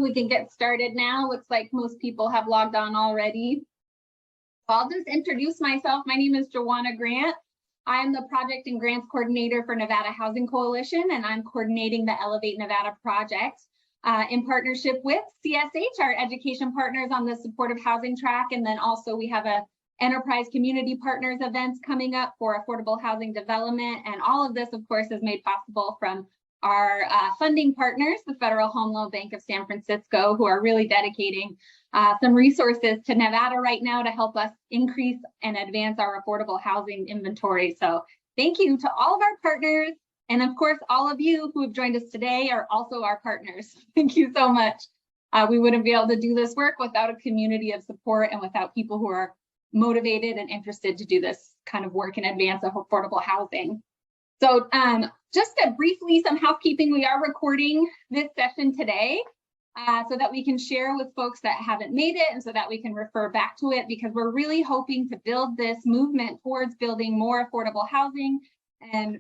We can get started now. Looks like most people have logged on already. I'll just introduce myself. My name is Joanna Grant. I'm the Project and Grants Coordinator for Nevada Housing Coalition, and I'm coordinating the Elevate Nevada project in partnership with CSH, our education partners on the supportive housing track. And then also we have a Enterprise Community Partners events coming up for affordable housing development. And all of this, of course, is made possible from our funding partners, the Federal Home Loan Bank of San Francisco, who are really dedicating some resources to Nevada right now to help us increase and advance our affordable housing inventory. So thank you to all of our partners. And of course, all of you who have joined us today are also our partners. Thank you so much. We wouldn't be able to do this work without a community of support and without people who are motivated and interested to do this kind of work in advance of affordable housing. So just to briefly, some housekeeping, we are recording this session today so that we can share with folks that haven't made it and so that we can refer back to it, because we're really hoping to build this movement towards building more affordable housing and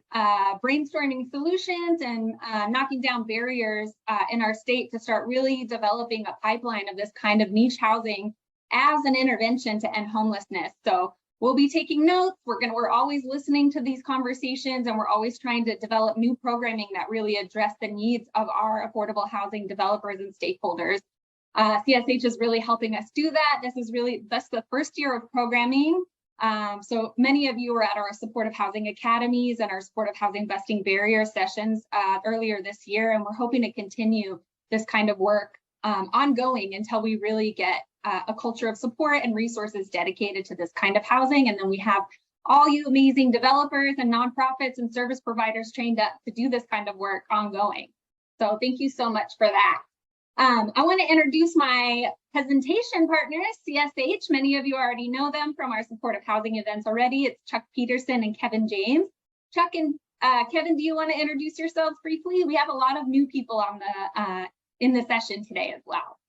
brainstorming solutions and knocking down barriers in our state to start really developing a pipeline of this kind of niche housing as an intervention to end homelessness. So we'll be taking notes. We're always listening to these conversations, and we're always trying to develop new programming that really address the needs of our affordable housing developers and stakeholders. CSH is really helping us do that. That's the first year of programming. So many of you were at our supportive housing academies and our supportive housing busting barrier sessions earlier this year, and we're hoping to continue this kind of work ongoing until we really get a culture of support and resources dedicated to this kind of housing. And then we have all you amazing developers and nonprofits and service providers trained up to do this kind of work ongoing. So thank you so much for that. I want to introduce my presentation partners, CSH. Many of you already know them from our supportive housing events already. It's Chuck Peterson and Kevin James. Chuck and Kevin, do you want to introduce yourselves briefly? We have a lot of new people on the in the session today as well.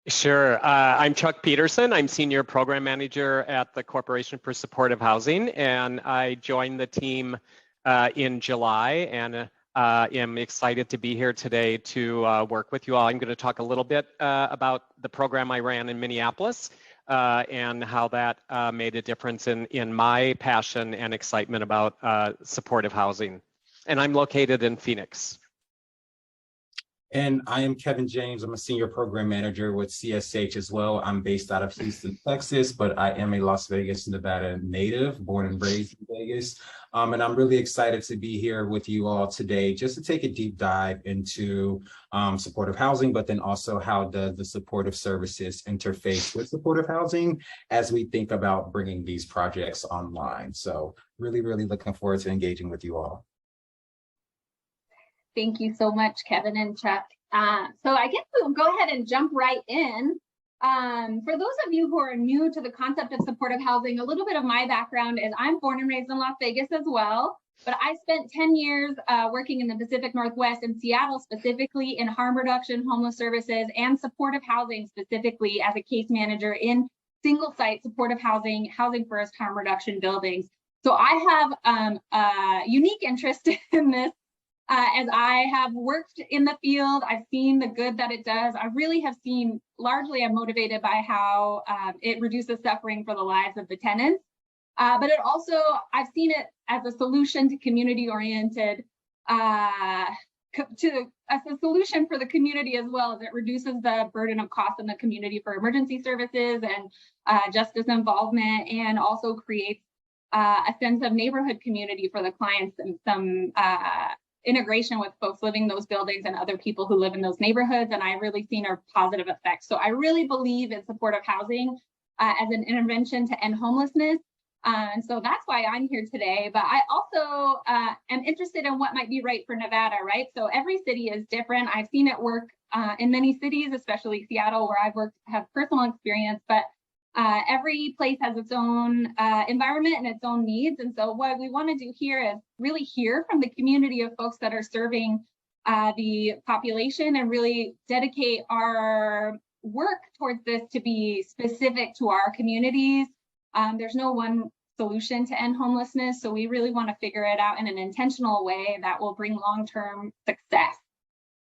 Sure. I'm Chuck Peterson. I'm Senior Program Manager at the Corporation for Supportive Housing, and I joined the team in July, and am excited to be here today to work with you all. I'm going to talk a little bit about the program I ran in Minneapolis and how that made a difference in my passion and excitement about supportive housing. And I'm located in Phoenix. And I am Kevin James. I'm a senior program manager with CSH as well. I'm based out of Houston, Texas, but I am a Las Vegas, Nevada native, born and raised in Vegas. And I'm really excited to be here with you all today just to take a deep dive into supportive housing, but then also how does the supportive services interface with supportive housing as we think about bringing these projects online. So really, really looking forward to engaging with you all. Thank you so much, Kevin and Chuck. So I guess we'll go ahead and jump right in. For those of you who are new to the concept of supportive housing, a little bit of my background is I'm born and raised in Las Vegas as well, but I spent 10 years working in the Pacific Northwest and Seattle specifically in harm reduction, homeless services, and supportive housing specifically as a case manager in single site supportive housing, housing first harm reduction buildings. So I have a unique interest in this. As I have worked in the field, I've seen the good that it does. I really have seen, largely I'm motivated by how it reduces suffering for the lives of the tenants. But it also, I've seen it as a solution to community-oriented, as a solution for the community as well, as it reduces the burden of cost in the community for emergency services and justice involvement, and also creates a sense of neighborhood community for the clients and some integration with folks living in those buildings and other people who live in those neighborhoods. And I really seen a positive effect. So I really believe in supportive housing as an intervention to end homelessness. And so that's why I'm here today. But I also am interested in what might be right for Nevada, right? So every city is different. I've seen it work in many cities, especially Seattle, where I've worked, have personal experience, but every place has its own environment and its own needs. And so what we want to do here is really hear from the community of folks that are serving the population and really dedicate our work towards this to be specific to our communities. There's no one solution to end homelessness, so we really want to figure it out in an intentional way that will bring long-term success.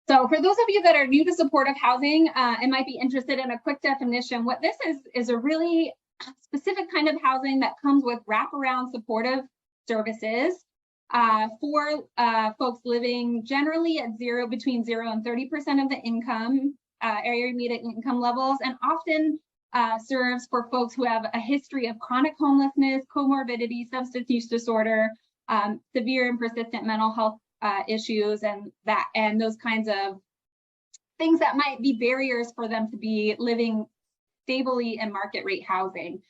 So for those of you that are new to supportive housing and might be interested in a quick definition, what this is a really specific kind of housing that comes with wraparound supportive services for folks living generally at between 0 and 30% of the income, area median income levels, and often serves for folks who have a history of chronic homelessness, comorbidity, substance use disorder, severe and persistent mental health issues, and those kinds of things that might be barriers for them to be living stably in market rate housing.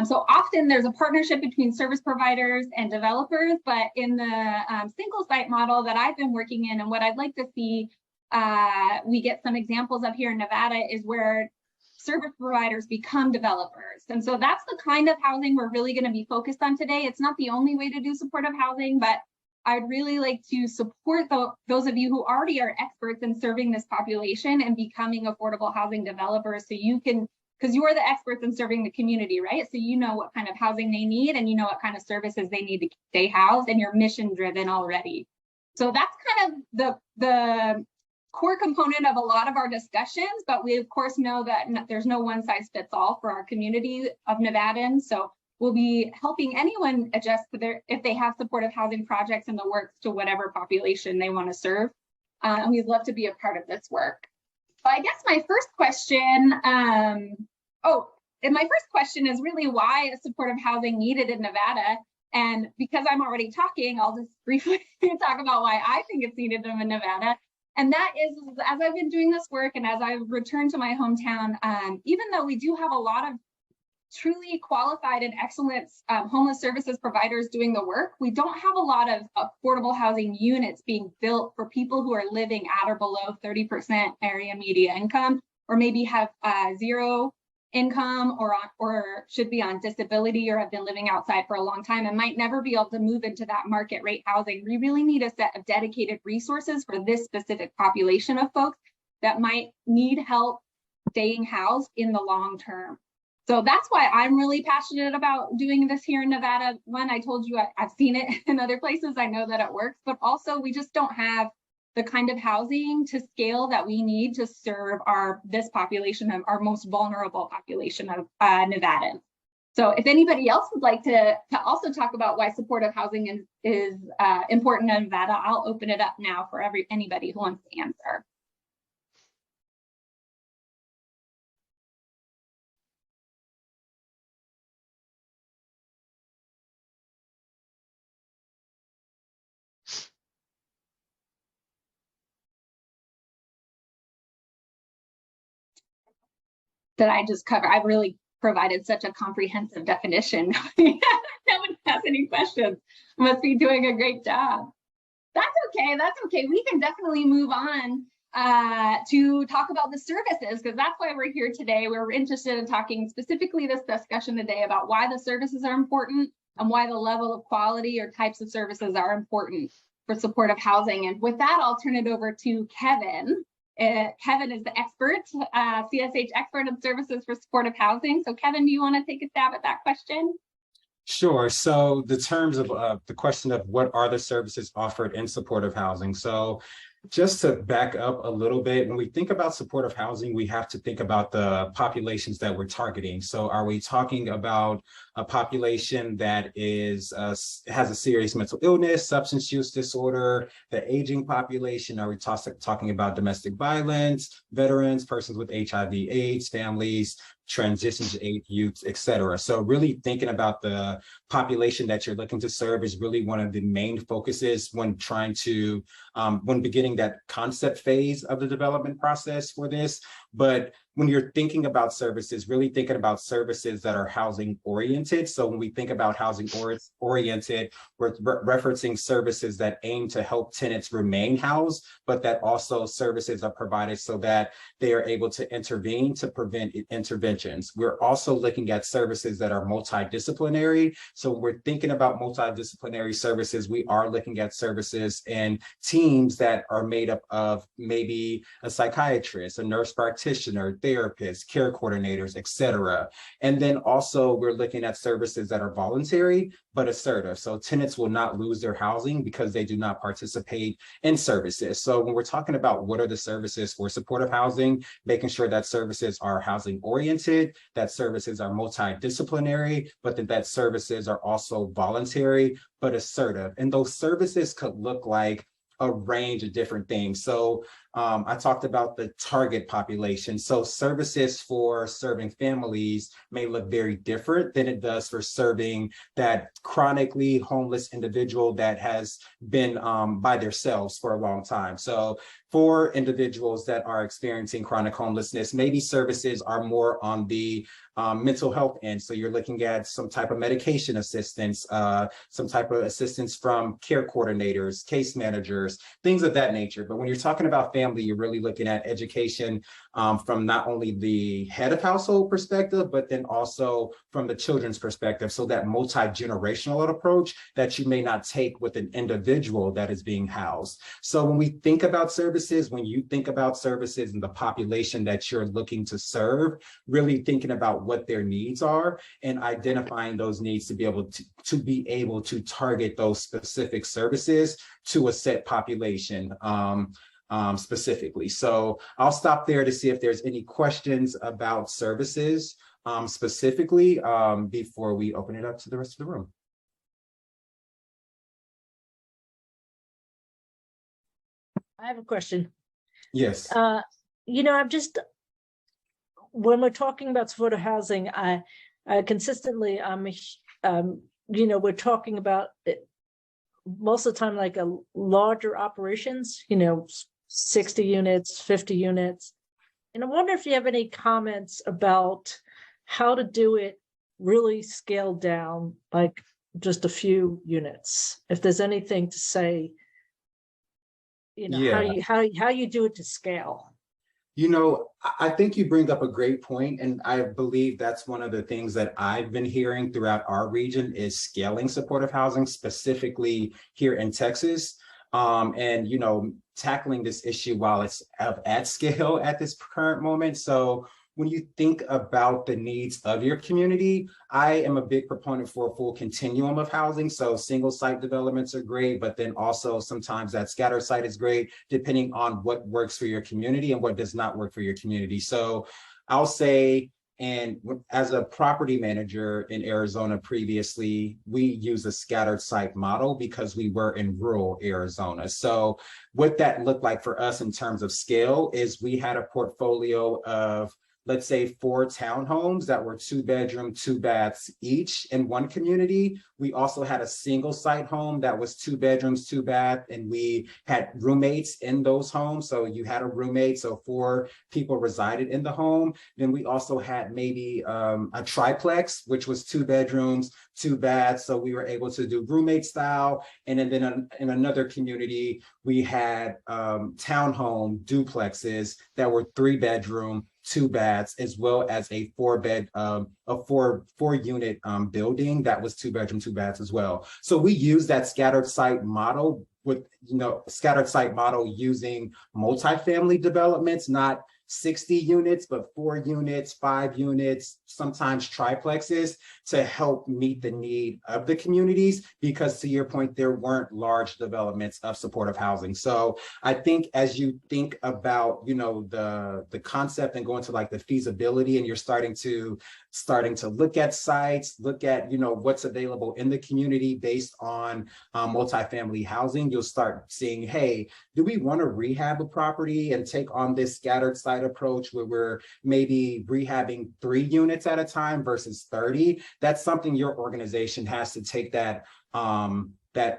So often there's a partnership between service providers and developers, but in the single site model that I've been working in, and what I'd like to see we get some examples of here in Nevada, is where service providers become developers. And so that's the kind of housing we're really going to be focused on today. It's not the only way to do supportive housing, but I'd really like to support those of you who already are experts in serving this population and becoming affordable housing developers, so you can, because you are the experts in serving the community, right? So you know what kind of housing they need, and you know what kind of services they need to stay housed, and you're mission driven already. So that's kind of the core component of a lot of our discussions, but we of course know that there's no one size fits all for our community of Nevadans. So we'll be helping anyone adjust if they have supportive housing projects in the works to whatever population they want to serve. And we'd love to be a part of this work. But I guess my first question, my first question is really, why is supportive housing needed in Nevada? And because I'm already talking, I'll just briefly talk about why I think it's needed in Nevada. And that is, as I've been doing this work and as I've returned to my hometown, even though we do have a lot of truly qualified and excellent homeless services providers doing the work, we don't have a lot of affordable housing units being built for people who are living at or below 30% area median income, or maybe have zero income, or should be on disability, or have been living outside for a long time and might never be able to move into that market rate housing. We really need a set of dedicated resources for this specific population of folks that might need help staying housed in the long term. So that's why I'm really passionate about doing this here in Nevada. One, I told you I've seen it in other places. I know that it works, but also we just don't have the kind of housing to scale that we need to serve this population, of our most vulnerable population of Nevadans. So if anybody else would like to also talk about why supportive housing is important in Nevada, I'll open it up now for anybody who wants to answer. That I just cover. I've really provided such a comprehensive definition. No one has any questions. I must be doing a great job. That's okay. That's okay. We can definitely move on to talk about the services, because that's why we're here today. We're interested in talking specifically this discussion today about why the services are important and why the level of quality or types of services are important for supportive housing. And with that, I'll turn it over to Kevin. Kevin is the expert, CSH expert in services for supportive housing. So Kevin, do you want to take a stab at that question? Sure. So the terms of the question of what are the services offered in supportive housing. So just to back up a little bit, when we think about supportive housing, we have to think about the populations that we're targeting. So are we talking about a population that has a serious mental illness, substance use disorder, the aging population? Are we talking about domestic violence, veterans, persons with HIV/AIDS, families, transition age youth, et cetera? So really thinking about the population that you're looking to serve is really one of the main focuses when trying to, when beginning that concept phase of the development process for this. But when you're thinking about services, really thinking about services that are housing oriented. So when we think about housing oriented, we're referencing services that aim to help tenants remain housed, but that also services are provided so that they are able to intervene to prevent interventions. We're also looking at services that are multidisciplinary. So when we're thinking about multidisciplinary services, we are looking at services and teams that are made up of maybe a psychiatrist, a nurse practitioner, practitioner, therapists, care coordinators, et cetera. And then also we're looking at services that are voluntary, but assertive. So tenants will not lose their housing because they do not participate in services. So when we're talking about what are the services for supportive housing, making sure that services are housing oriented, that services are multidisciplinary, but that services are also voluntary, but assertive. And those services could look like a range of different things. So I talked about the target population. So services for serving families may look very different than it does for serving that chronically homeless individual that has been by themselves for a long time. So for individuals that are experiencing chronic homelessness, maybe services are more on the mental health end. So you're looking at some type of medication assistance, some type of assistance from care coordinators, case managers, things of that nature. But when you're talking about family, you're really looking at education from not only the head of household perspective, but then also from the children's perspective. So that multi-generational approach that you may not take with an individual that is being housed. So when we think about services, when you think about services and the population that you're looking to serve, really thinking about what their needs are and identifying those needs to be able to target those specific services to a set population specifically. So I'll stop there to see if there's any questions about services specifically before we open it up to the rest of the room. I have a question. Yes. I'm just, when we're talking about supportive housing, I consistently, we're talking about it, most of the time, like a larger operations, 60 units, 50 units. And I wonder if you have any comments about how to do it really scaled down, like just a few units. If there's anything to say, how you do it to scale. I think you bring up a great point, and I believe that's one of the things that I've been hearing throughout our region is scaling supportive housing, specifically here in Texas, and tackling this issue while it's at scale at this current moment. So when you think about the needs of your community, I am a big proponent for a full continuum of housing. So single site developments are great, but then also sometimes that scattered site is great, depending on what works for your community and what does not work for your community. So I'll say, and as a property manager in Arizona previously, we use a scattered site model because we were in rural Arizona. So what that looked like for us in terms of scale is we had a portfolio of, let's say, 4 townhomes that were 2-bedroom, 2 baths each in one community. We also had a single site home that was 2 bedrooms, 2 bath, and we had roommates in those homes. So you had a roommate, so 4 people resided in the home. Then we also had maybe a triplex, which was 2 bedrooms, 2 baths. So we were able to do roommate style. And then in another community, we had townhome duplexes that were 3-bedroom, 2 baths, as well as a 4-unit building that was 2-bedroom, 2 baths as well. So we use that scattered site model with, scattered site model using multifamily developments, not 60 units, but 4 units, 5 units, sometimes triplexes to help meet the need of the communities, because to your point, there weren't large developments of supportive housing. So I think as you think about, the concept and going to like the feasibility, and you're starting to look at sites, look at, what's available in the community based on multifamily housing, you'll start seeing, hey, do we want to rehab a property and take on this scattered site approach where we're maybe rehabbing 3 units at a time versus 30? That's something your organization has to take that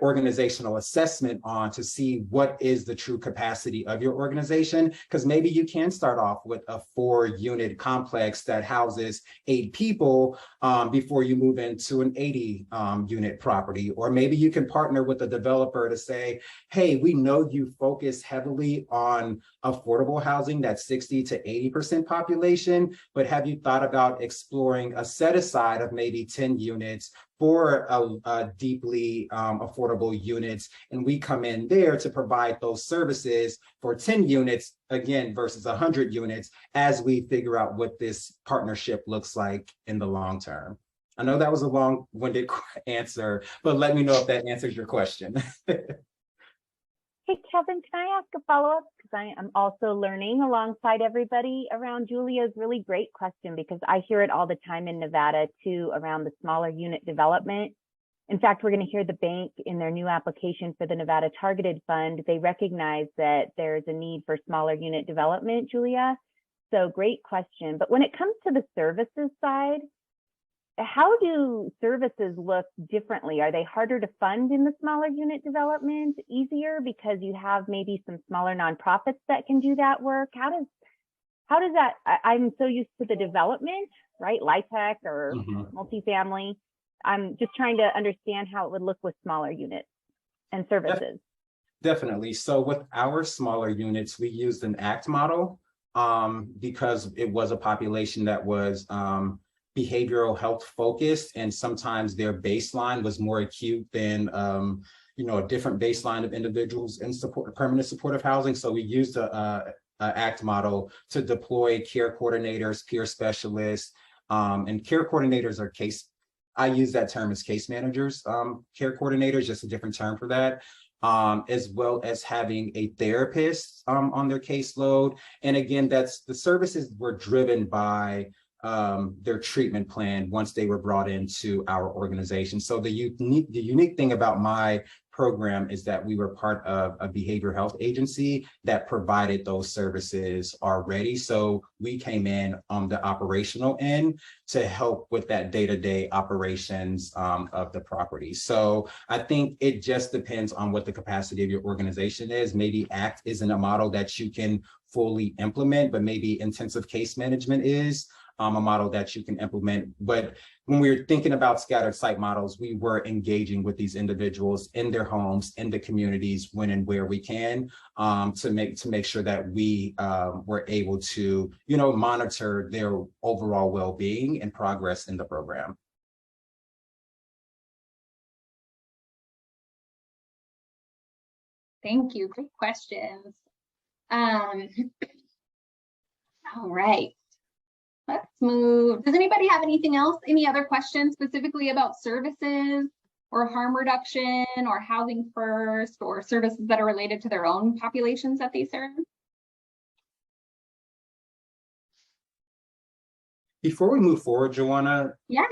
organizational assessment on to see what is the true capacity of your organization, because maybe you can start off with a 4-unit complex that houses 8 people before you move into an 80-unit property. Or maybe you can partner with a developer to say, hey, we know you focus heavily on affordable housing, that 60 to 80% population, but have you thought about exploring a set aside of maybe 10 units for deeply affordable units. And we come in there to provide those services for 10 units, again, versus 100 units, as we figure out what this partnership looks like in the long term. I know that was a long-winded answer, but let me know if that answers your question. Hey, Kevin, can I ask a follow-up? Because I am also learning alongside everybody around Julia's really great question, because I hear it all the time in Nevada too, around the smaller unit development. In fact, we're going to hear the bank in their new application for the Nevada Targeted Fund. They recognize that there's a need for smaller unit development, Julia. So great question. But when it comes to the services side, how do services look differently? Are they harder to fund in the smaller unit development, easier because you have maybe some smaller nonprofits that can do that work? How does that, I'm so used to the development, right? LIHTC or multifamily. I'm just trying to understand how it would look with smaller units and services. Definitely. So with our smaller units, we used an ACT model because it was a population that was behavioral health focused, and sometimes their baseline was more acute than a different baseline of individuals in permanent supportive housing. So we used a ACT model to deploy care coordinators, peer specialists, and care coordinators are I use that term as case managers, care coordinators, just a different term for that. As well as having a therapist on their caseload. And again, the services were driven by their treatment plan once they were brought into our organization. So the unique thing about my program is that we were part of a behavioral health agency that provided those services already. So we came in on the operational end to help with that day-to-day operations of the property. So I think it just depends on what the capacity of your organization is. Maybe ACT isn't a model that you can fully implement, but maybe intensive case management is a model that you can implement. But when we were thinking about scattered site models, we were engaging with these individuals in their homes, in the communities, when and where we can, to make sure that we were able to, monitor their overall well-being and progress in the program. Thank you. Great questions. All right. Let's move. Does anybody have anything else? Any other questions specifically about services or harm reduction or housing first or services that are related to their own populations that they serve? Before we move forward, Joanna, yeah.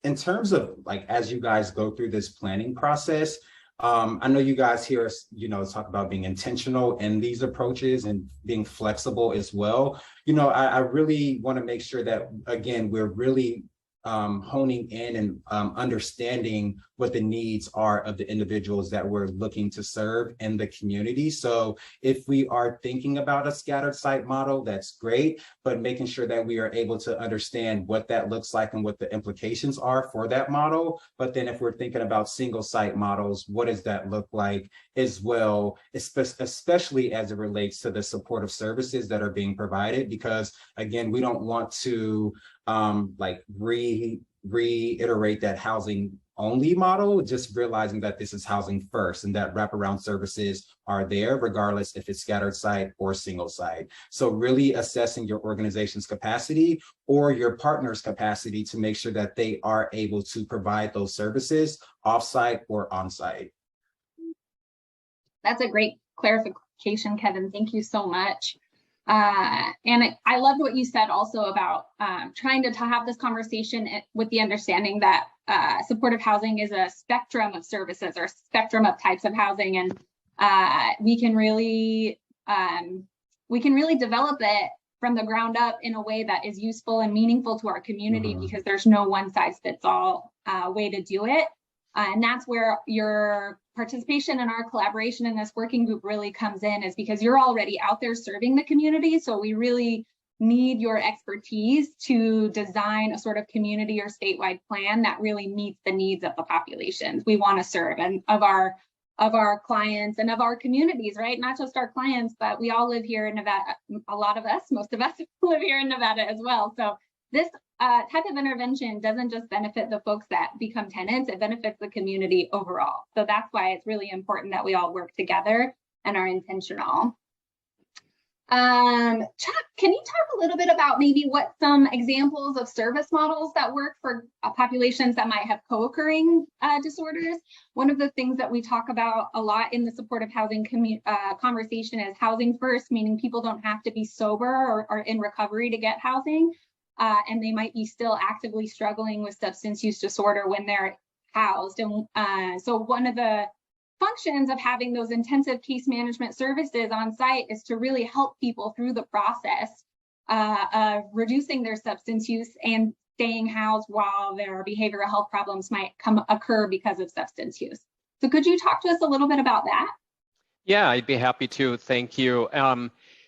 In terms of as you guys go through this planning process, I know you guys hear us, talk about being intentional in these approaches and being flexible as well. I really want to make sure that, again, we're really honing in and understanding what the needs are of the individuals that we're looking to serve in the community. So if we are thinking about a scattered site model, that's great, but making sure that we are able to understand what that looks like and what the implications are for that model. But then if we're thinking about single site models, what does that look like as well, especially as it relates to the supportive services that are being provided? Because again, we don't want to reiterate that housing only model, just realizing that this is housing first and that wraparound services are there regardless if it's scattered site or single site. So really assessing your organization's capacity or your partner's capacity to make sure that they are able to provide those services offsite or onsite. That's a great clarification, Kevin. Thank you so much. And I loved what you said also about trying to have this conversation with the understanding that supportive housing is a spectrum of services or spectrum of types of housing, and we can really develop it from the ground up in a way that is useful and meaningful to our community, because there's no one size fits all way to do it. And that's where your participation and our collaboration in this working group really comes in, is because you're already out there serving the community. So we really need your expertise to design a sort of community or statewide plan that really meets the needs of the populations we want to serve and of our clients and of our communities, right? Not just our clients, but we all live here in Nevada. A lot of us, most of us live here in Nevada as well. So this type of intervention doesn't just benefit the folks that become tenants, it benefits the community overall. So that's why it's really important that we all work together and are intentional. Chuck, can you talk a little bit about maybe what some examples of service models that work for populations that might have co-occurring disorders? One of the things that we talk about a lot in the supportive housing conversation is housing first, meaning people don't have to be sober or in recovery to get housing, and they might be still actively struggling with substance use disorder when they're housed. And so one of the functions of having those intensive case management services on site is to really help people through the process of reducing their substance use and staying housed while their behavioral health problems might occur because of substance use. So could you talk to us a little bit about that? Yeah, I'd be happy to. Thank you.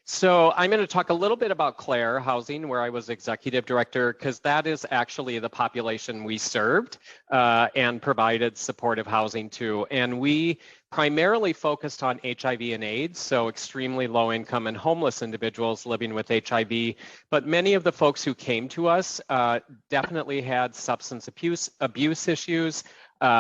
So I'm going to talk a little bit about Clare Housing, where I was executive director, because that is actually the population we served and provided supportive housing to. And we primarily focused on HIV and AIDS, so extremely low income and homeless individuals living with HIV. But many of the folks who came to us definitely had substance abuse issues,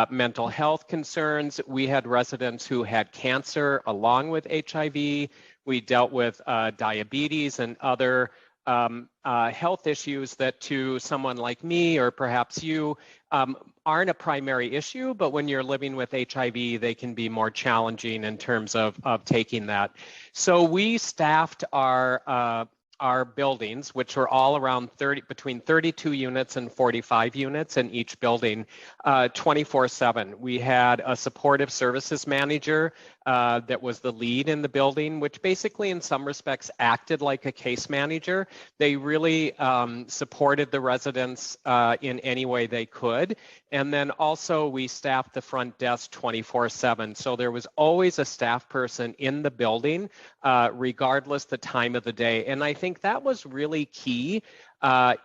mental health concerns. We had residents who had cancer along with HIV. We dealt with diabetes and other health issues that to someone like me or perhaps you aren't a primary issue, but when you're living with HIV, they can be more challenging in terms of taking that. So we staffed our buildings, which were all around between 32 units and 45 units in each building, 24/7. We had a supportive services manager that was the lead in the building, which basically in some respects acted like a case manager. They really supported the residents in any way they could. And then also we staffed the front desk 24/7. So there was always a staff person in the building, regardless the time of the day. And I think that was really key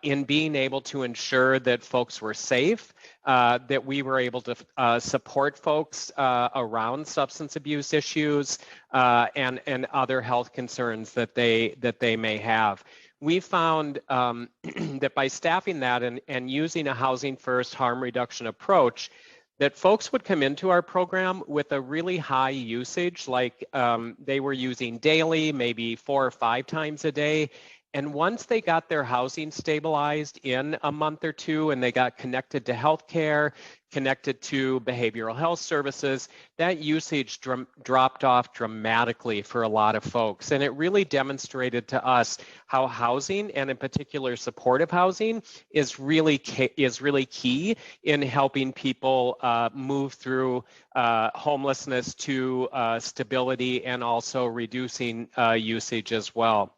in being able to ensure that folks were safe, that we were able to support folks around substance abuse issues and other health concerns that they may have. We found that by staffing that and using a housing first harm reduction approach, that folks would come into our program with a really high usage, like they were using daily, maybe 4 or 5 times a day. And once they got their housing stabilized in a month or two and they got connected to healthcare, connected to behavioral health services, that usage dropped off dramatically for a lot of folks. And it really demonstrated to us how housing, and in particular supportive housing, is really key in helping people move through homelessness to stability and also reducing usage as well.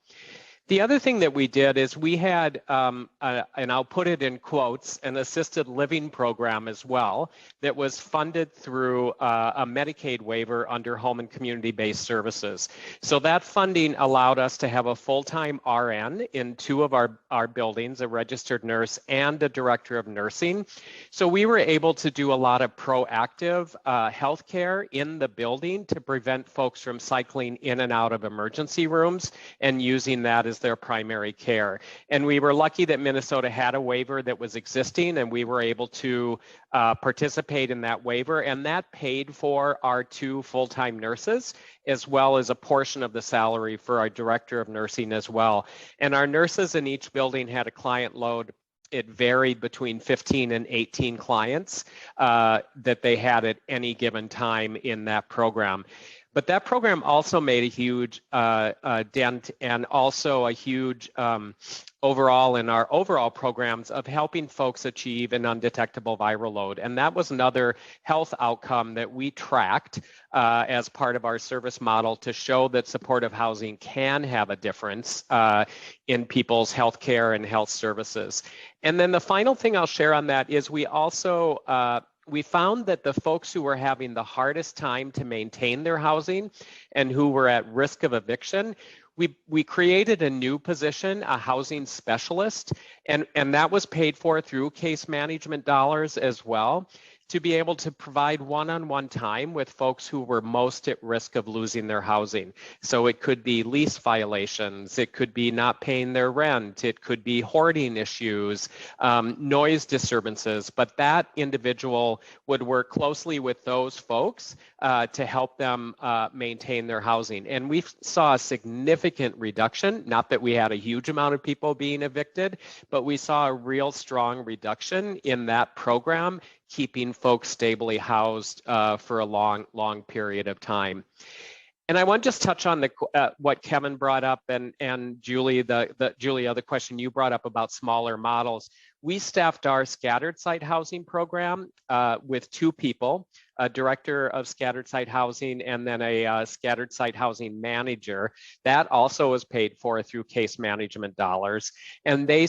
The other thing that we did is we had, and I'll put it in quotes, an assisted living program as well that was funded through a Medicaid waiver under home and community-based services. So that funding allowed us to have a full-time RN in 2 of our buildings, a registered nurse and a director of nursing. So we were able to do a lot of proactive healthcare in the building to prevent folks from cycling in and out of emergency rooms and using that as their primary care. And we were lucky that Minnesota had a waiver that was existing, and we were able to participate in that waiver, and that paid for our 2 full-time nurses, as well as a portion of the salary for our director of nursing as well. And our nurses in each building had a client load. It varied between 15 and 18 clients that they had at any given time in that program. But that program also made a huge dent and also a huge overall in our overall programs of helping folks achieve an undetectable viral load. And that was another health outcome that we tracked as part of our service model to show that supportive housing can have a difference in people's health care and health services. And then the final thing I'll share on that is we also we found that the folks who were having the hardest time to maintain their housing and who were at risk of eviction, we created a new position, a housing specialist, and that was paid for through case management dollars as well, to be able to provide one-on-one time with folks who were most at risk of losing their housing. So it could be lease violations, it could be not paying their rent, it could be hoarding issues, noise disturbances, but that individual would work closely with those folks to help them maintain their housing. And we saw a significant reduction, not that we had a huge amount of people being evicted, but we saw a real strong reduction in that program, keeping folks stably housed for a long period of time. And I want to just touch on what Kevin brought up and Julie, Julia, the question you brought up about smaller models. We staffed our scattered site housing program with 2 people, a director of scattered site housing and then a scattered site housing manager. That also was paid for through case management dollars. And they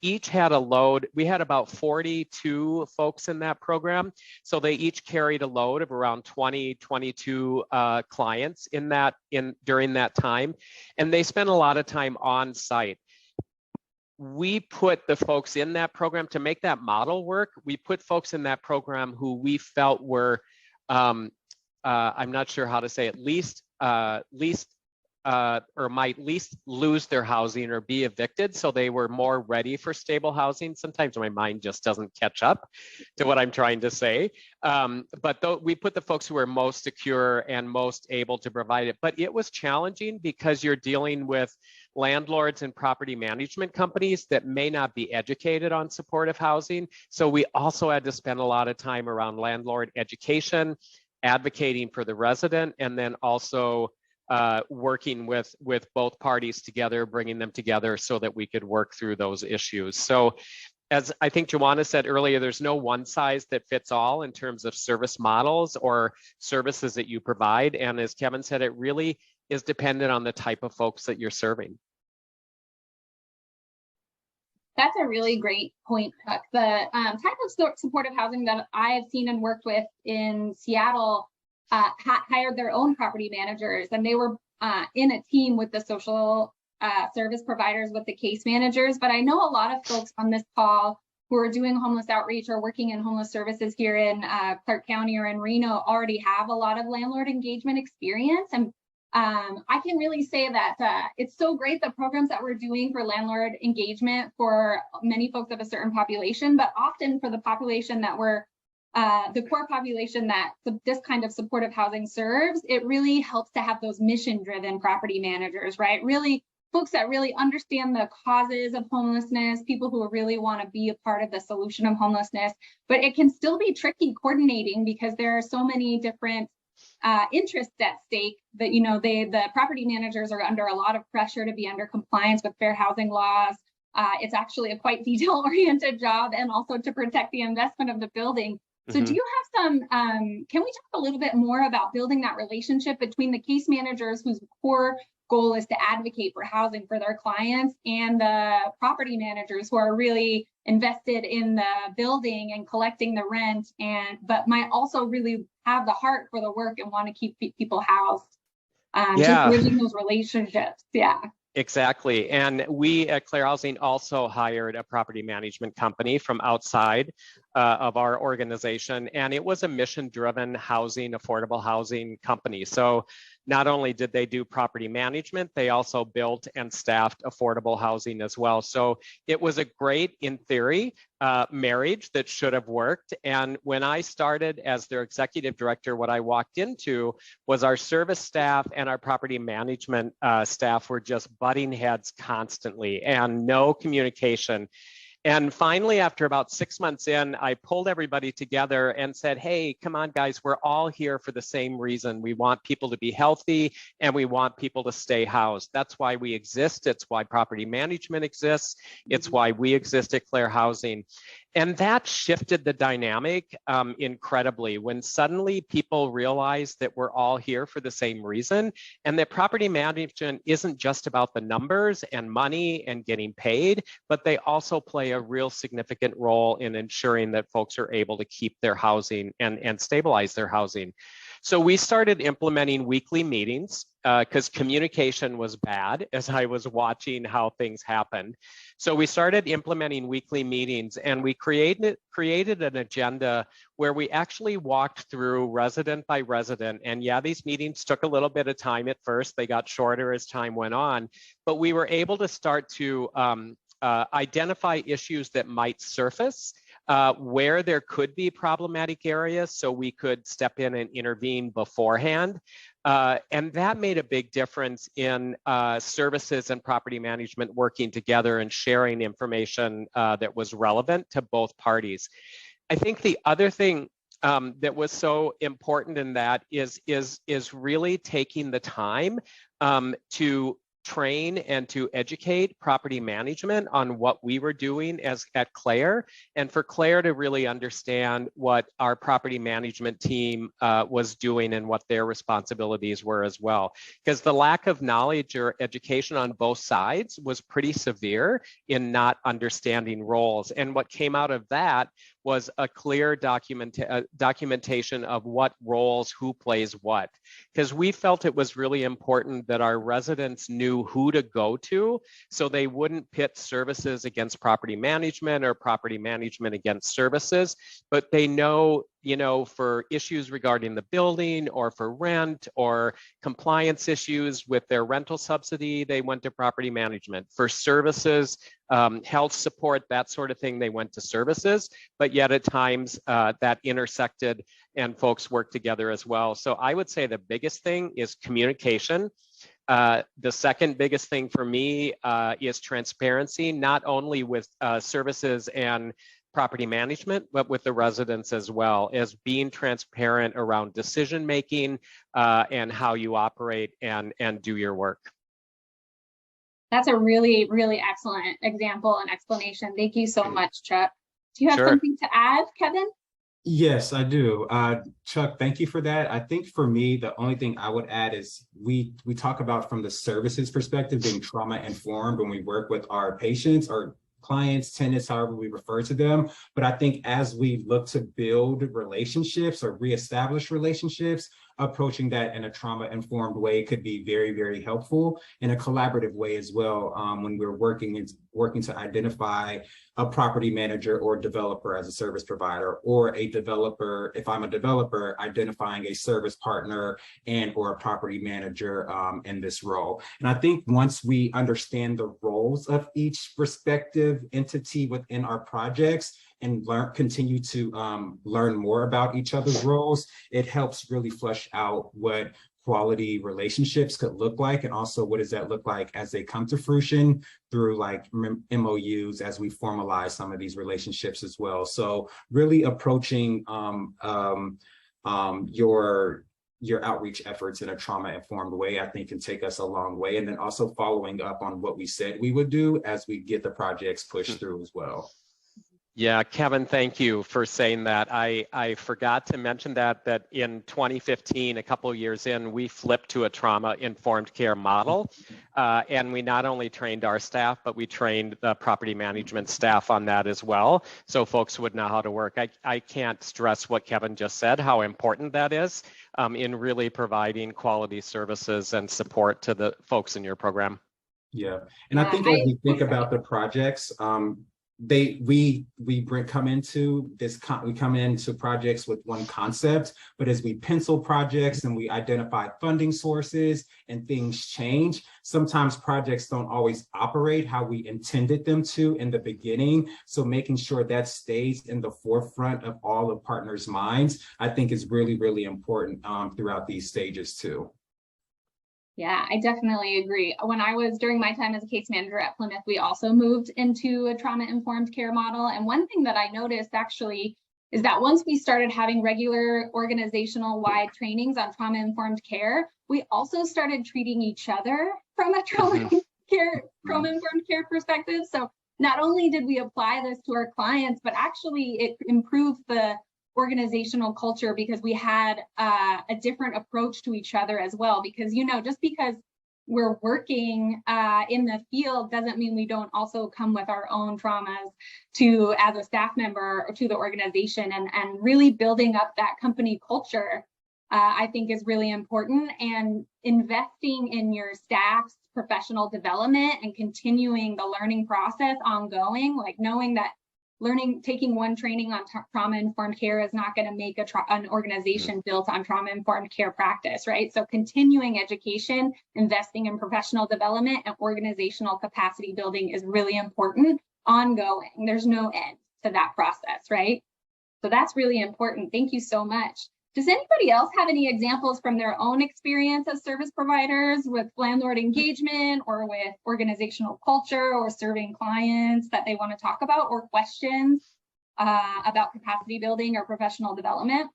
each had a load. We had about 42 folks in that program. So they each carried a load of around 22 clients during that time. And they spent a lot of time on site. We put the folks in that program to make that model work. We put folks in that program who we felt were, I'm not sure how to say it, or might least lose their housing or be evicted. So they were more ready for stable housing. Sometimes my mind just doesn't catch up to what I'm trying to say. But we put the folks who were most secure and most able to provide it. But it was challenging because you're dealing with landlords and property management companies that may not be educated on supportive housing. So we also had to spend a lot of time around landlord education, advocating for the resident, and then also working with both parties together, bringing them together so that we could work through those issues. So as I think Joanna said earlier, there's no one size that fits all in terms of service models or services that you provide. And as Kevin said, it really is dependent on the type of folks that you're serving. That's a really great point, Chuck. The type of supportive housing that I have seen and worked with in Seattle hired their own property managers, and they were in a team with the social service providers, with the case managers. But I know a lot of folks on this call who are doing homeless outreach or working in homeless services here in Clark County or in Reno already have a lot of landlord engagement experience. And I can really say that it's so great, the programs that we're doing for landlord engagement for many folks of a certain population, but often for the population that we're the core population that this kind of supportive housing serves, it really helps to have those mission-driven property managers, right? Really folks that really understand the causes of homelessness, people who really want to be a part of the solution of homelessness. But it can still be tricky coordinating because there are so many different interests at stake that, you know, the property managers are under a lot of pressure to be under compliance with fair housing laws. It's actually a quite detail-oriented job, and also to protect the investment of the building. So do you have some, can we talk a little bit more about building that relationship between the case managers whose core goal is to advocate for housing for their clients, and the property managers who are really invested in the building and collecting the rent, but might also really have the heart for the work and want to keep people housed? Just bridging those relationships. Yeah. Exactly. And we at Clear Housing also hired a property management company from outside of our organization. And it was a mission-driven housing, affordable housing company. So not only did they do property management, they also built and staffed affordable housing as well. So it was a great, in theory, marriage that should have worked. And when I started as their executive director, what I walked into was our service staff and our property management staff were just butting heads constantly and no communication. And finally, after about 6 months in, I pulled everybody together and said, hey, come on, guys, we're all here for the same reason. We want people to be healthy and we want people to stay housed. That's why we exist. It's why property management exists. It's why we exist at Clear Housing. And that shifted the dynamic incredibly when suddenly people realized that we're all here for the same reason, and that property management isn't just about the numbers and money and getting paid, but they also play a real significant role in ensuring that folks are able to keep their housing and stabilize their housing. So we started implementing weekly meetings because communication was bad as I was watching how things happened. So we started implementing weekly meetings, and we created an agenda where we actually walked through resident by resident. And yeah, these meetings took a little bit of time at first. They got shorter as time went on, but we were able to start to identify issues that might surface, where there could be problematic areas, so we could step in and intervene beforehand. And that made a big difference in services and property management working together and sharing information that was relevant to both parties. I think the other thing that was so important in that is really taking the time to train and to educate property management on what we were doing at Claire, and for Claire to really understand what our property management team was doing and what their responsibilities were as well. Because the lack of knowledge or education on both sides was pretty severe in not understanding roles. And what came out of that was a clear documentation of what roles, who plays what. Because we felt it was really important that our residents knew who to go to, so they wouldn't pit services against property management or property management against services, but they know, you know, for issues regarding the building or for rent or compliance issues with their rental subsidy, they went to property management. For services, health support, that sort of thing, they went to services, but yet at times that intersected and folks worked together as well. So I would say the biggest thing is communication. The second biggest thing for me is transparency, not only with services and property management, but with the residents as well, as being transparent around decision making and how you operate and do your work. That's a really, really excellent example and explanation. Thank you so much, Chuck. Do you have Sure. something to add, Kevin? Yes, I do. Chuck, thank you for that. I think for me, the only thing I would add is we talk about from the services perspective, being trauma informed when we work with our patients or clients, tenants, however we refer to them. But I think as we look to build relationships or reestablish relationships, approaching that in a trauma-informed way could be very, very helpful, in a collaborative way as well, when we're working to identify a property manager or developer as a service provider, or a developer, if I'm a developer, identifying a service partner and or a property manager in this role. And I think once we understand the roles of each respective entity within our projects and continue to learn more about each other's roles, it helps really flesh out what quality relationships could look like, and also what does that look like as they come to fruition through like MOUs as we formalize some of these relationships as well. So really approaching your outreach efforts in a trauma-informed way, I think can take us a long way. And then also following up on what we said we would do as we get the projects pushed through as well. Yeah, Kevin, thank you for saying that. I forgot to mention that in 2015, a couple of years in, we flipped to a trauma-informed care model. And we not only trained our staff, but we trained the property management staff on that as well, so folks would know how to work. I can't stress what Kevin just said, how important that is in really providing quality services and support to the folks in your program. Yeah, and I think as we think about the projects, we come into projects with one concept, but as we pencil projects and we identify funding sources and things change, sometimes projects don't always operate how we intended them to in the beginning. So making sure that stays in the forefront of all the partners' minds, I think is really, really important throughout these stages too. Yeah, I definitely agree. When I was during my time as a case manager at Plymouth, we also moved into a trauma-informed care model. And one thing that I noticed actually is that once we started having regular organizational-wide trainings on trauma-informed care, we also started treating each other from a trauma-informed care perspective. So not only did we apply this to our clients, but actually it improved the organizational culture because we had a different approach to each other as well. Because, you know, just because we're working in the field doesn't mean we don't also come with our own traumas to as a staff member or to the organization, and really building up that company culture I think is really important, and investing in your staff's professional development and continuing the learning process ongoing, like knowing that taking one training on trauma-informed care is not going to make an organization built on trauma-informed care practice, right? So continuing education, investing in professional development and organizational capacity building is really important, ongoing. There's no end to that process, right? So that's really important. Thank you so much. Does anybody else have any examples from their own experience as service providers with landlord engagement or with organizational culture or serving clients that they want to talk about, or questions about capacity building or professional development?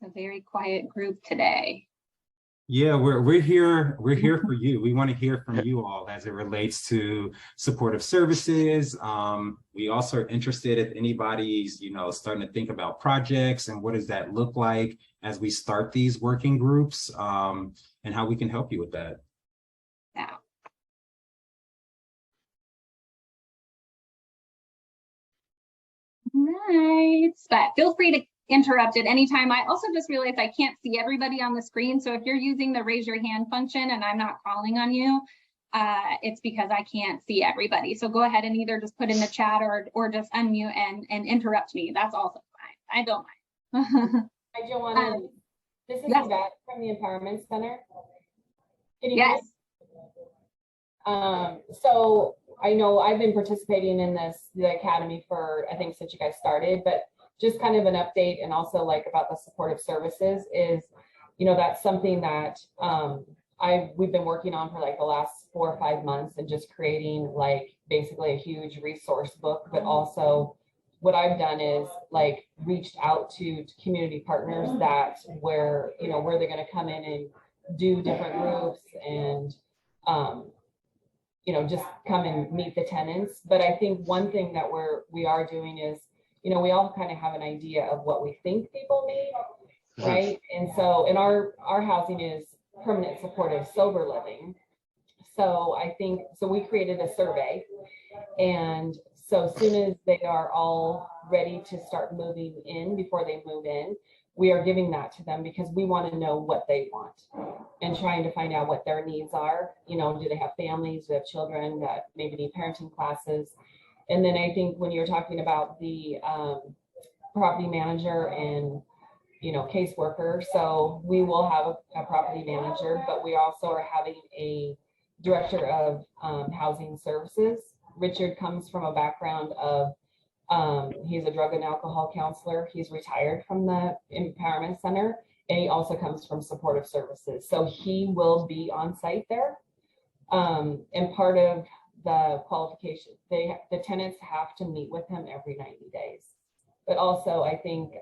A very quiet group today. Yeah, we're here for you. We want to hear from you all as it relates to supportive services. We also are interested if anybody's, starting to think about projects and what does that look like as we start these working groups, and how we can help you with that. Yeah. Nice, but feel free to interrupt at any time. I also just realized I can't see everybody on the screen. So if you're using the raise your hand function and I'm not calling on you, it's because I can't see everybody. So go ahead and either just put in the chat or just unmute and interrupt me. That's also fine. I don't mind. Hi, Joanna. This is yes. Yvette from the Empowerment Center. Can you yes. hear me? So I know I've been participating in the academy for, I think, since you guys started, but just kind of an update, and also like about the supportive services is, that's something that we've been working on for like the last 4 or 5 months, and just creating like basically a huge resource book. But also what I've done is like reached out to community partners that where they're going to come in and do different groups and just come and meet the tenants. But I think one thing that we are doing is, we all kind of have an idea of what we think people need, right? And so, and our housing is permanent supportive sober living. So I think, so we created a survey, and so as soon as they are all ready to start moving in, before they move in, we are giving that to them because we want to know what they want and trying to find out what their needs are. Do they have families, do they have children that maybe need parenting classes? And then I think when you're talking about the property manager and, caseworker, so we will have a property manager, but we also are having a director of housing services. Richard comes from a background of, he's a drug and alcohol counselor. He's retired from the Empowerment Center, and he also comes from supportive services. So he will be on site there. And part of the qualification, the tenants have to meet with him every 90 days. But also I think,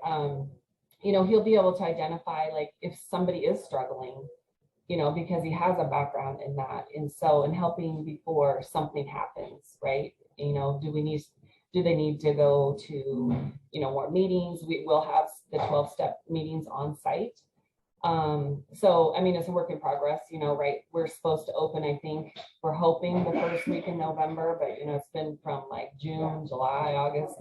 he'll be able to identify like if somebody is struggling, because he has a background in that. And so in helping before something happens, right? Do they need to go to, more meetings? We will have the 12-step meetings on site. So, I mean, it's a work in progress, right? We're supposed to open, I think, we're hoping the first week in November, but, it's been from like June, July, August.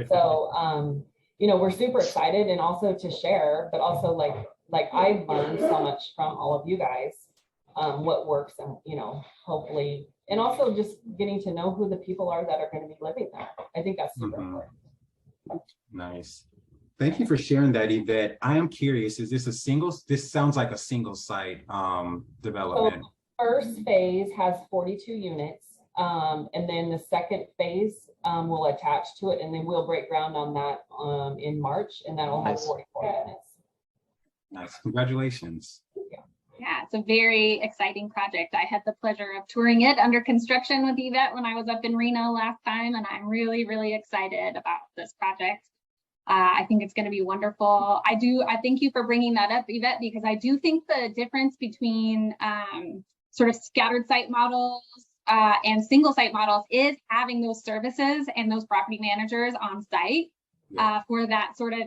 So, we're super excited, and also to share, but also like I've learned so much from all of you guys, what works, and, hopefully, and also just getting to know who the people are that are going to be living there. I think that's super important. Nice. Thank you for sharing that, Yvette. I am curious, is this this sounds like a single site development. So first phase has 42 units. And then the second phase will attach to it, and then we'll break ground on that in March, and that'll have 44 units. Nice, congratulations. Yeah, it's a very exciting project. I had the pleasure of touring it under construction with Yvette when I was up in Reno last time, and I'm really, really excited about this project. I think it's going to be wonderful. I thank you for bringing that up, Yvette, because I do think the difference between sort of scattered site models and single site models is having those services and those property managers on site for that sort of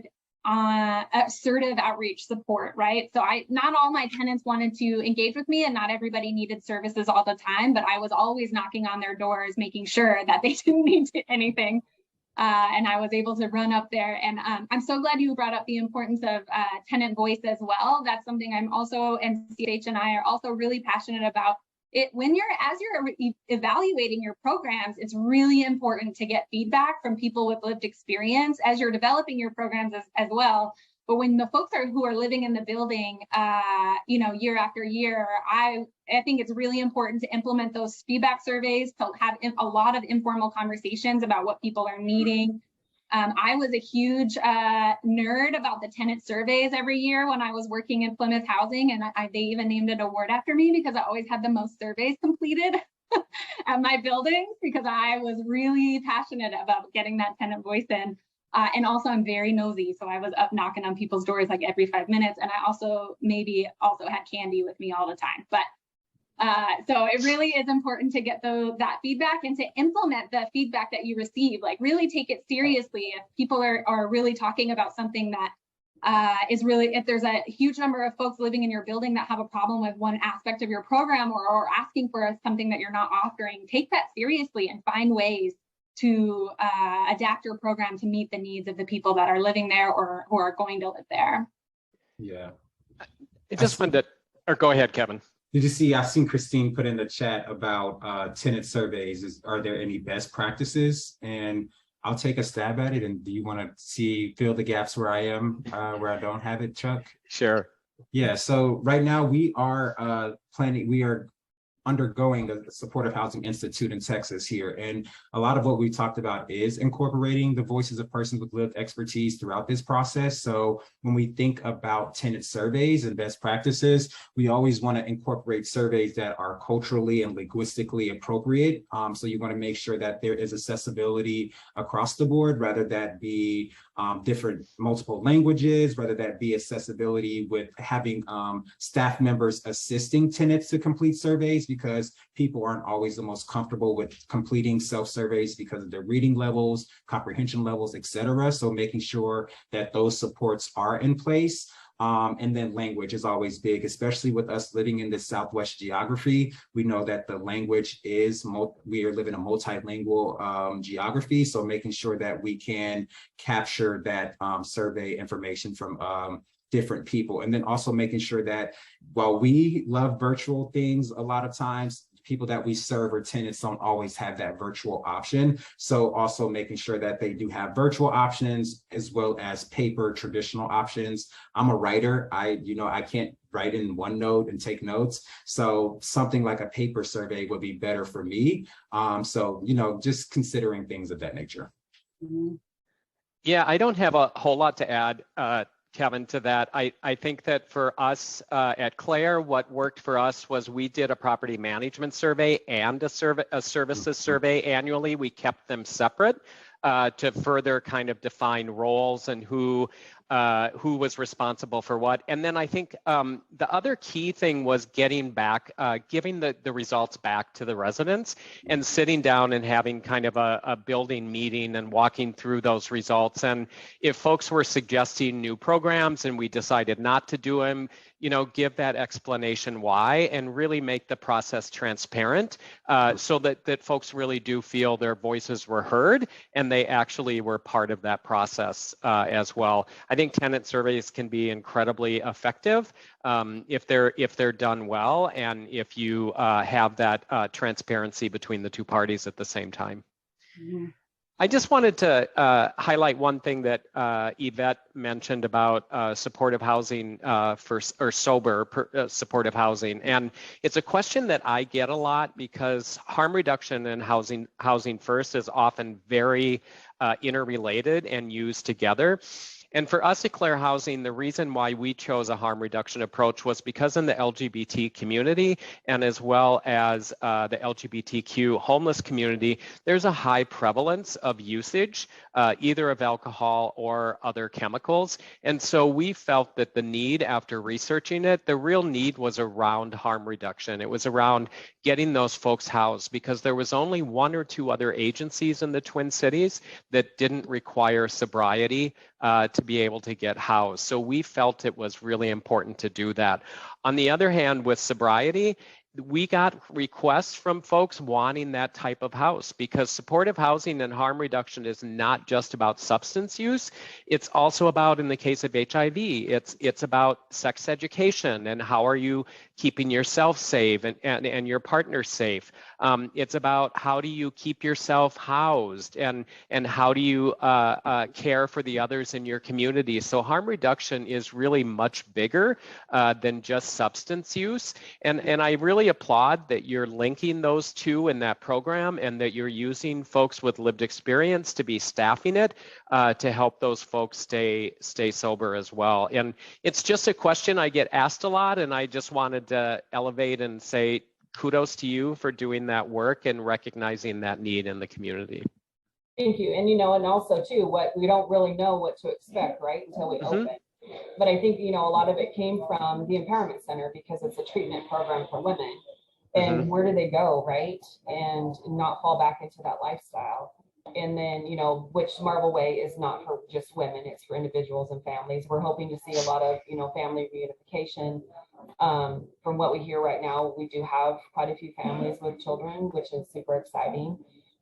assertive outreach support, right? So not all my tenants wanted to engage with me, and not everybody needed services all the time, but I was always knocking on their doors, making sure that they didn't need anything. And I was able to run up there. And I'm so glad you brought up the importance of tenant voice as well. That's something I'm also, and CH and I are also really passionate about. It when as you're evaluating your programs, it's really important to get feedback from people with lived experience as you're developing your programs as well. But when the folks who are living in the building, year after year, I think it's really important to implement those feedback surveys, to have a lot of informal conversations about what people are needing. I was a huge nerd about the tenant surveys every year when I was working in Plymouth Housing, and they even named an award after me because I always had the most surveys completed at my buildings, because I was really passionate about getting that tenant voice in. And also I'm very nosy, so I was up knocking on people's doors like every 5 minutes, and I also had candy with me all the time. But so it really is important to get that feedback and to implement the feedback that you receive. Like, really take it seriously. If people are really talking about something that if there's a huge number of folks living in your building that have a problem with one aspect of your program, or asking for something that you're not offering, take that seriously and find ways to adapt your program to meet the needs of the people that are living there or who are going to live there. Yeah. I just wanted to, or go ahead, Kevin. Did you see, I've seen Christine put in the chat about tenant surveys. Are there any best practices? And I'll take a stab at it. And do you want to fill the gaps where I am, where I don't have it, Chuck? Sure. Yeah, so right now we are undergoing a supportive housing institute in Texas here. And a lot of what we talked about is incorporating the voices of persons with lived expertise throughout this process. So when we think about tenant surveys and best practices, we always want to incorporate surveys that are culturally and linguistically appropriate. So you want to make sure that there is accessibility across the board, rather that be different multiple languages, whether that be accessibility with having staff members assisting tenants to complete surveys, because people aren't always the most comfortable with completing self-surveys because of their reading levels, comprehension levels, etc. So making sure that those supports are in place. And then language is always big, especially with us living in this Southwest geography. We know that the language is, we are living a multilingual geography. So making sure that we can capture that survey information from different people. And then also making sure that while we love virtual things, a lot of times people that we serve or tenants don't always have that virtual option. So also making sure that they do have virtual options as well as paper traditional options. I'm a writer. I can't write in OneNote and take notes. So something like a paper survey would be better for me. So, just considering things of that nature. Yeah, I don't have a whole lot to add, Kevin, to that. I think that for us at Claire, what worked for us was we did a property management survey and a services survey annually. We kept them separate to further kind of define roles and who was responsible for what. And then I think the other key thing was getting back, giving the results back to the residents and sitting down and having kind of a building meeting and walking through those results. And if folks were suggesting new programs and we decided not to do them, give that explanation why, and really make the process transparent so that folks really do feel their voices were heard and they actually were part of that process as well. I think tenant surveys can be incredibly effective if they're done well, and if you have that transparency between the two parties at the same time. Mm-hmm. I just wanted to highlight one thing that Yvette mentioned about supportive housing supportive housing. And it's a question that I get a lot because harm reduction and housing first is often very interrelated and used together. And for us at Claire Housing, the reason why we chose a harm reduction approach was because in the LGBT community and as well as the LGBTQ homeless community, there's a high prevalence of usage, either of alcohol or other chemicals. And so we felt that the need, after researching it, the real need was around harm reduction. It was around getting those folks housed, because there was only one or two other agencies in the Twin Cities that didn't require sobriety to to be able to get housed. So we felt it was really important to do that. On the other hand, with sobriety, we got requests from folks wanting that type of house, because supportive housing and harm reduction is not just about substance use. It's also about, in the case of HIV, it's about sex education and how are you keeping yourself safe and your partner safe. It's about how do you keep yourself housed and how do you care for the others in your community. So harm reduction is really much bigger than just substance use. And I really applaud that you're linking those two in that program and that you're using folks with lived experience to be staffing it to help those folks stay sober as well. And it's just a question I get asked a lot, and I just wanted to elevate and say kudos to you for doing that work and recognizing that need in the community. Thank you. And, you know, and also too, what we don't really know what to expect, right, until we open. But I think, you know, a lot of it came from the Empowerment Center because it's a treatment program for women. And where do they go, right? And not fall back into that lifestyle. And then, you know, which Marvel Way is not for just women, it's for individuals and families. We're hoping to see a lot of, you know, family reunification. From what we hear right now, we do have quite a few families with children, which is super exciting.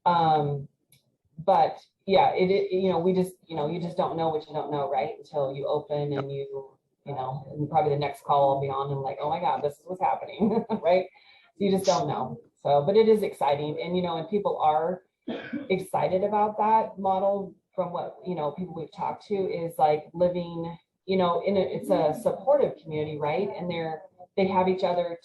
But yeah, you know, we just, you know, you just don't know what you don't know, right? Until you open and you know, and probably the next call will be on and like, oh my God, this is what's happening, right? You just don't know. So, but it is exciting. And, you know, and people are excited about that model from what, you know, people we've talked to is like living, you know, it's a supportive community, right? And they have each other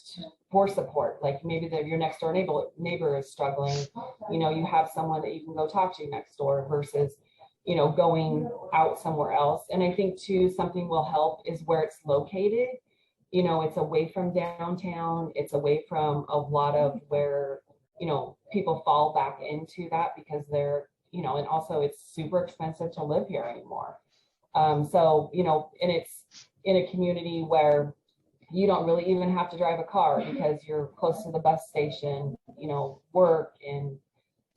for support. Like maybe your next door neighbor is struggling, you know, you have someone that you can go talk to next door versus, you know, going out somewhere else. And I think too, something will help is where it's located. You know, it's away from downtown. It's away from a lot of where, you know, people fall back into that because they're, you know, and also it's super expensive to live here anymore. So, you know, and it's in a community where you don't really even have to drive a car because you're close to the bus station, you know, work and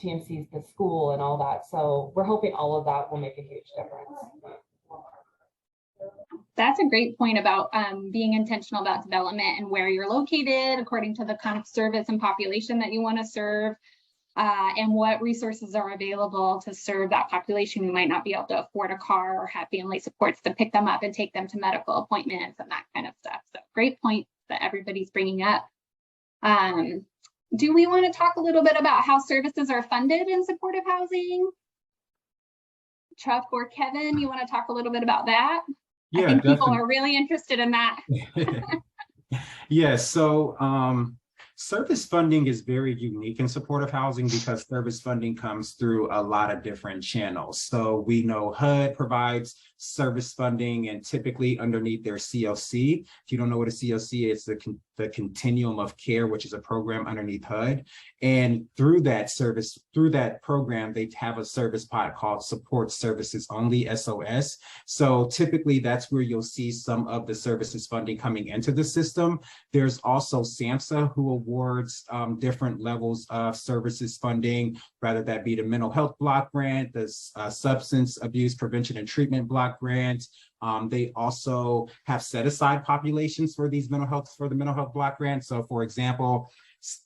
TMC's the school and all that. So we're hoping all of that will make a huge difference. That's a great point about being intentional about development and where you're located according to the kind of service and population that you want to serve, and what resources are available to serve that population who might not be able to afford a car or have family supports to pick them up and take them to medical appointments and that kind of stuff. So great points that everybody's bringing up. Do we want to talk a little bit about how services are funded in supportive housing? Chuck or Kevin, you want to talk a little bit about that? Yeah, I think definitely. people are really interested in that. Yeah, so service funding is very unique in supportive housing because service funding comes through a lot of different channels. So we know HUD provides service funding, and typically underneath their CLC. If you don't know what a CLC is, the Continuum of Care, which is a program underneath HUD. And through that program, they have a service pod called Support Services Only, SOS. So typically that's where you'll see some of the services funding coming into the system. There's also SAMHSA, who awards different levels of services funding, whether that be the mental health block grant, the substance abuse prevention and treatment block grant. They also have set aside populations for the mental health block grant. So for example,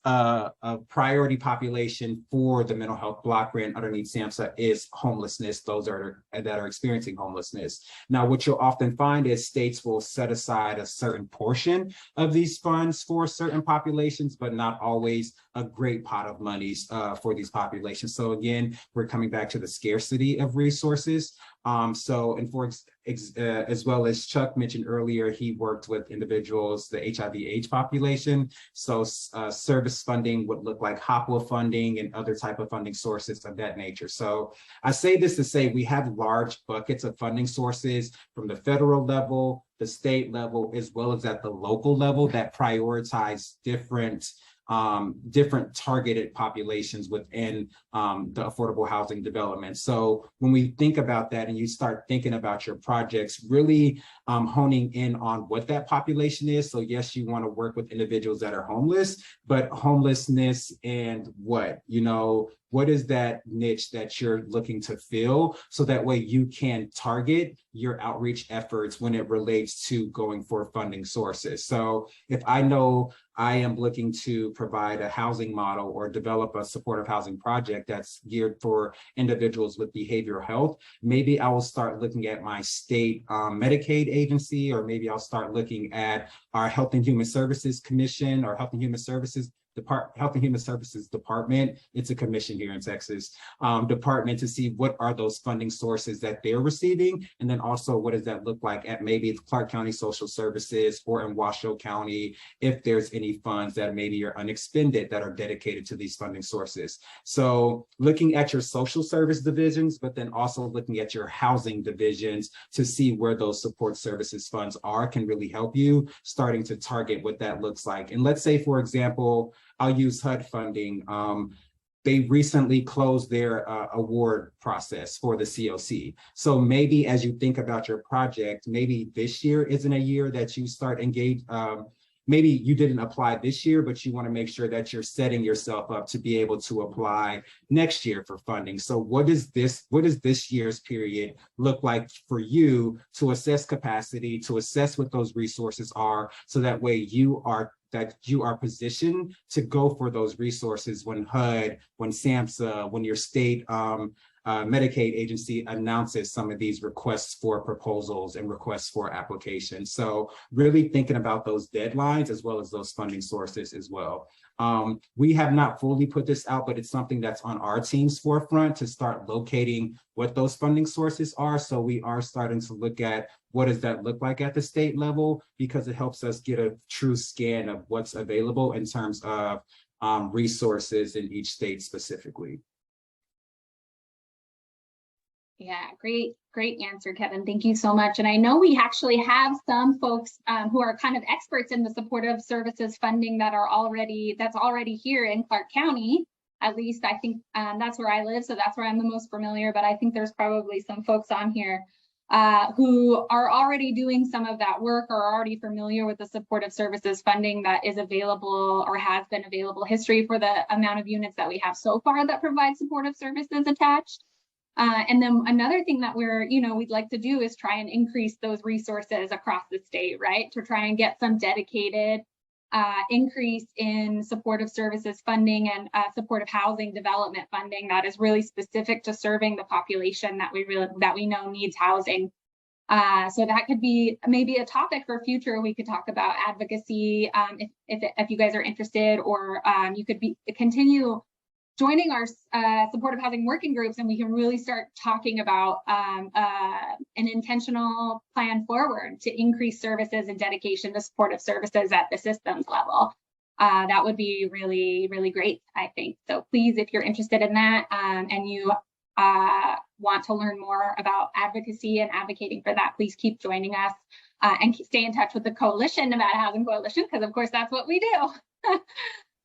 a priority population for the mental health block grant underneath SAMHSA is homelessness, those that are experiencing homelessness. Now, what you'll often find is states will set aside a certain portion of these funds for certain populations, but not always a great pot of monies for these populations. So again, we're coming back to the scarcity of resources. As well as Chuck mentioned earlier, he worked with individuals, the HIV/AIDS population. So service funding would look like HOPWA funding and other type of funding sources of that nature. So I say this to say we have large buckets of funding sources from the federal level, the state level, as well as at the local level that prioritize different targeted populations within the affordable housing development. So when we think about that and you start thinking about your projects, really honing in on what that population is. So yes, you want to work with individuals that are homeless, but homelessness and what, you know, what is that niche that you're looking to fill, so that way you can target your outreach efforts when it relates to going for funding sources. So if I know I am looking to provide a housing model or develop a supportive housing project that's geared for individuals with behavioral health, maybe I will start looking at my state Medicaid agency, or maybe I'll start looking at our Health and Human Services Commission or Health and Human Services Department. It's a commission here in Texas, department, to see what are those funding sources that they're receiving. And then also, what does that look like at maybe Clark County Social Services or in Washoe County, if there's any funds that maybe are unexpended that are dedicated to these funding sources. So looking at your social service divisions, but then also looking at your housing divisions to see where those support services funds are can really help you starting to target what that looks like. And let's say, for example, I'll use HUD funding. They recently closed their award process for the COC. So maybe as you think about your project, maybe this year isn't a year that you start engage. Maybe you didn't apply this year, but you want to make sure that you're setting yourself up to be able to apply next year for funding. So what does this year's period look like for you to assess capacity, to assess what those resources are, so that way you are positioned to go for those resources when HUD, when SAMHSA, when your state Medicaid agency announces some of these requests for proposals and requests for applications. So really thinking about those deadlines as well as those funding sources as well. We have not fully put this out, but it's something that's on our team's forefront to start locating what those funding sources are. So we are starting to look at what does that look like at the state level, because it helps us get a true scan of what's available in terms of resources in each state specifically. Yeah, great answer, Kevin. Thank you so much. And I know we actually have some folks who are kind of experts in the supportive services funding that's already here in Clark County. At least I think that's where I live, so that's where I'm the most familiar. But I think there's probably some folks on here who are already doing some of that work or are already familiar with the supportive services funding that is available or has been available, history for the amount of units that we have so far that provide supportive services attached. And then another thing that we'd like to do is try and increase those resources across the state, right? To try and get some dedicated increase in supportive services funding and supportive housing development funding that is really specific to serving the population that we know needs housing. So that could be maybe a topic for future. We could talk about advocacy if you guys are interested, or you could continue joining our supportive housing working groups, and we can really start talking about an intentional plan forward to increase services and dedication to supportive services at the systems level. That would be really, really great, I think. So please, if you're interested in that and you want to learn more about advocacy and advocating for that, please keep joining us and stay in touch with the Coalition, Nevada Housing Coalition, because of course that's what we do.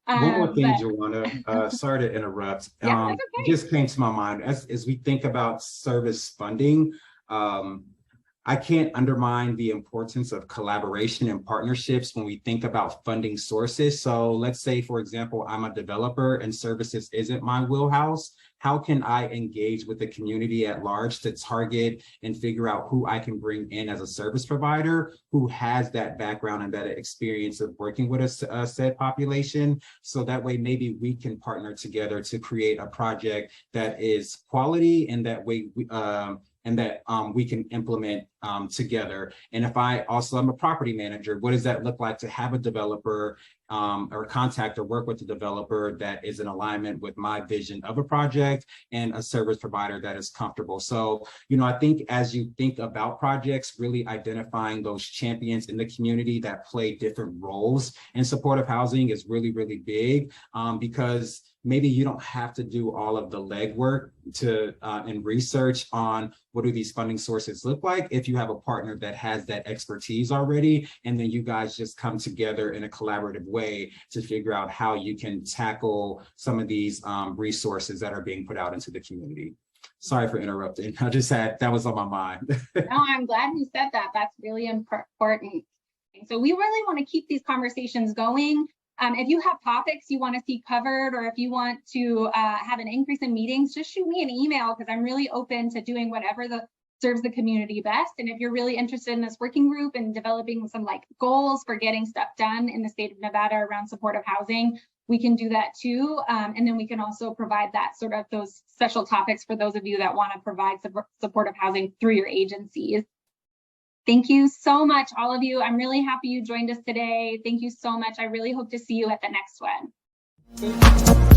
One more thing, Joanna, sorry to interrupt. Yeah, that's okay. It just came to my mind as we think about service funding. I can't undermine the importance of collaboration and partnerships when we think about funding sources. So let's say, for example, I'm a developer and services isn't my wheelhouse. How can I engage with the community at large to target and figure out who I can bring in as a service provider who has that background and that experience of working with a said population? So that way, maybe we can partner together to create a project that is quality, and that way we can implement together. And if I'm a property manager, what does that look like to have a developer or contact or work with a developer that is in alignment with my vision of a project, and a service provider that is comfortable? So, I think as you think about projects, really identifying those champions in the community that play different roles in supportive housing is really, really big, because maybe you don't have to do all of the legwork and research on what do these funding sources look like if you have a partner that has that expertise already, and then you guys just come together in a collaborative way to figure out how you can tackle some of these resources that are being put out into the community. Sorry for interrupting. That was on my mind. No, I'm glad you said that. That's really important. So we really want to keep these conversations going. If you have topics you want to see covered, or if you want to have an increase in meetings, just shoot me an email, because I'm really open to doing whatever serves the community best. And if you're really interested in this working group and developing some like goals for getting stuff done in the state of Nevada around supportive housing, we can do that too. And then we can also provide that sort of those special topics for those of you that want to provide supportive housing through your agencies. Thank you so much, all of you. I'm really happy you joined us today. Thank you so much. I really hope to see you at the next one.